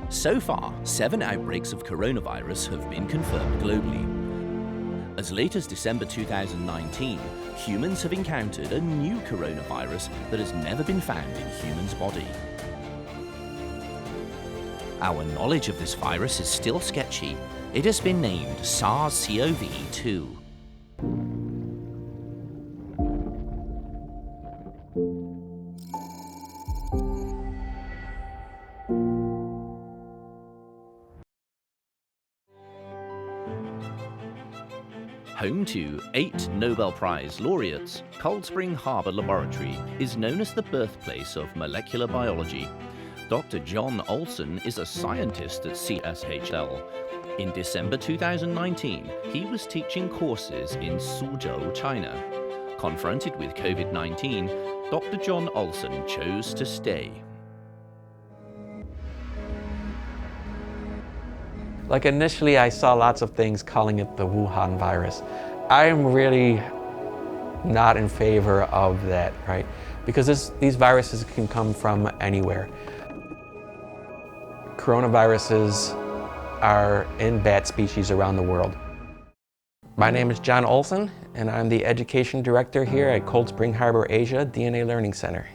So far, 7 outbreaks of coronavirus have been confirmed globally. As late as December 2019, humans have encountered a new coronavirus that has never been found in humans' body. Our knowledge of this virus is still sketchy. It has been named SARS-CoV-2. Home to 8 Nobel Prize laureates, Cold Spring Harbor Laboratory is known as the birthplace of molecular biology. Dr. John Olson is a scientist at CSHL. In December 2019, he was teaching courses in Suzhou, China. Confronted with COVID-19, Dr. John Olson chose to stay. Like initially I saw lots of things calling it the Wuhan virus. I am really not in favor of that, right? Because these viruses can come from anywhere. Coronaviruses are in bat species around the world. My name is John Olson, and I'm the Education Director here at Cold Spring Harbor Asia DNA Learning Center.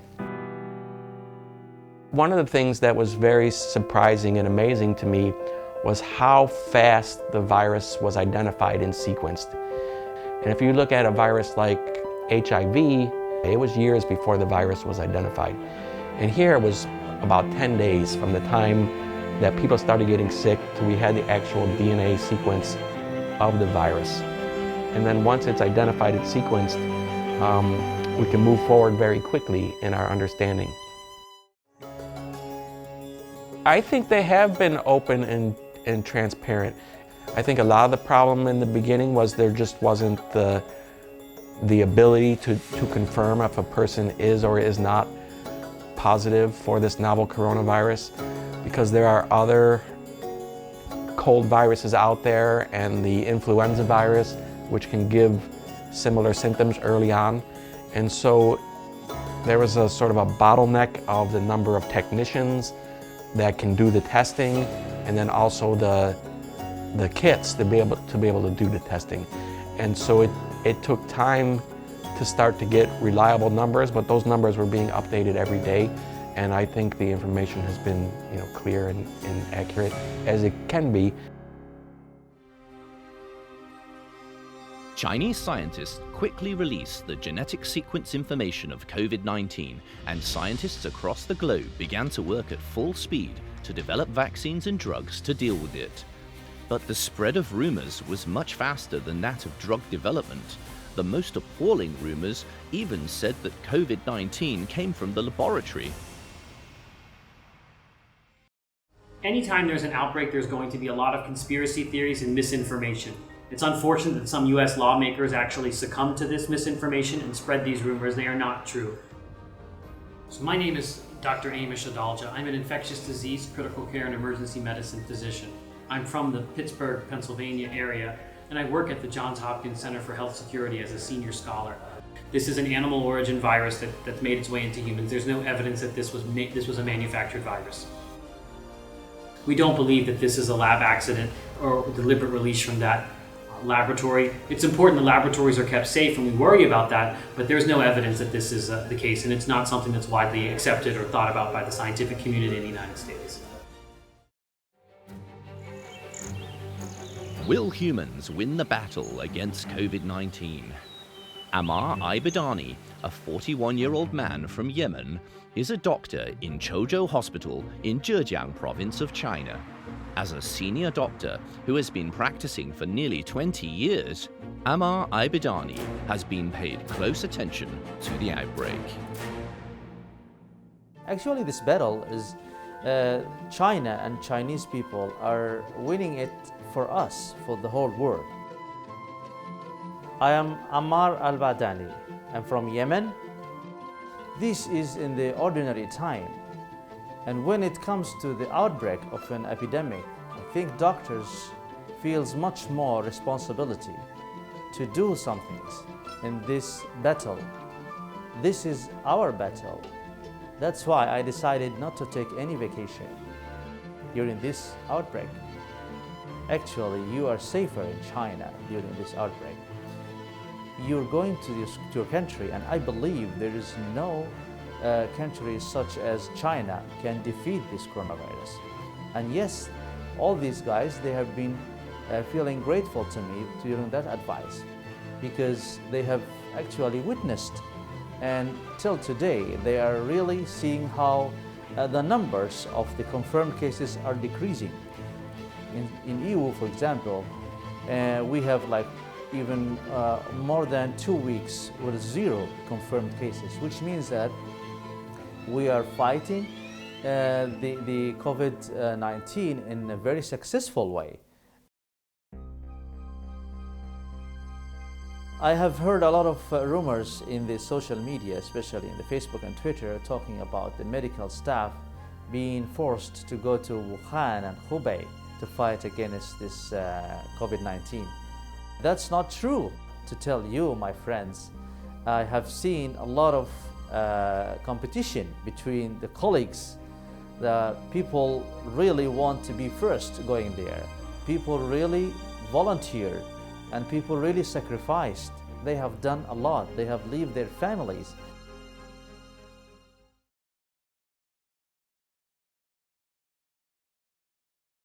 One of the things that was very surprising and amazing to me was how fast the virus was identified and sequenced. And if you look at a virus like HIV, it was years before the virus was identified. And here it was about 10 days from the time that people started getting sick till we had the actual DNA sequence of the virus. And then once it's identified and sequenced, we can move forward very quickly in our understanding. I think they have been open and transparent. I think a lot of the problem in the beginning was there just wasn't the ability to confirm if a person is or is not positive for this novel coronavirus, because there are other cold viruses out there and the influenza virus, which can give similar symptoms early on. And so there was a sort of a bottleneck of the number of technicians that can do the testing, and then also the kits to be able to do the testing. And so it took time to start to get reliable numbers, but those numbers were being updated every day. And I think the information has been, clear and accurate as it can be. Chinese scientists quickly released the genetic sequence information of COVID-19, and scientists across the globe began to work at full speed to develop vaccines and drugs to deal with it. But the spread of rumors was much faster than that of drug development. The most appalling rumors even said that COVID-19 came from the laboratory. Anytime there's an outbreak, there's going to be a lot of conspiracy theories and misinformation. It's unfortunate that some US lawmakers actually succumb to this misinformation and spread these rumors. They are not true. So my name is Dr. Amish Adalja. I'm an infectious disease, critical care, and emergency medicine physician. I'm from the Pittsburgh, Pennsylvania area, and I work at the Johns Hopkins Center for Health Security as a senior scholar. This is an animal origin virus that's made its way into humans. There's no evidence that this was a manufactured virus. We don't believe that this is a lab accident or deliberate release from that laboratory. It's important the laboratories are kept safe, and we worry about that, but there's no evidence that this is the case, and it's not something that's widely accepted or thought about by the scientific community in the United States. Will humans win the battle against COVID-19? Ammar Ibadani, a 41-year-old man from Yemen, is a doctor in Chuzhou Hospital in Zhejiang province of China. As a senior doctor who has been practicing for nearly 20 years, Ammar Ibadani has been paid close attention to the outbreak. Actually, this battle is China and Chinese people are winning it for us, for the whole world. I am Ammar al-Badani. I'm from Yemen. This is in the ordinary time. And when it comes to the outbreak of an epidemic, I think doctors feels much more responsibility to do something in this battle. This is our battle. That's why I decided not to take any vacation. during this outbreak. Actually, you are safer in China during this outbreak. You're going to your country, and I believe there is no country such as China can defeat this coronavirus. And yes, all these guys, they have been feeling grateful to me during that advice, because they have actually witnessed, and till today they are really seeing how the numbers of the confirmed cases are decreasing. In EU, for example, we have like even more than 2 weeks with 0 confirmed cases, which means that we are fighting the COVID-19 in a very successful way. I have heard a lot of rumors in the social media, especially in the Facebook and Twitter, talking about the medical staff being forced to go to Wuhan and Hubei to fight against this COVID-19. That's not true, to tell you, my friends. I have seen a lot of competition between the colleagues. The people really want to be first going there. People really volunteered, and people really sacrificed. They have done a lot. They have left their families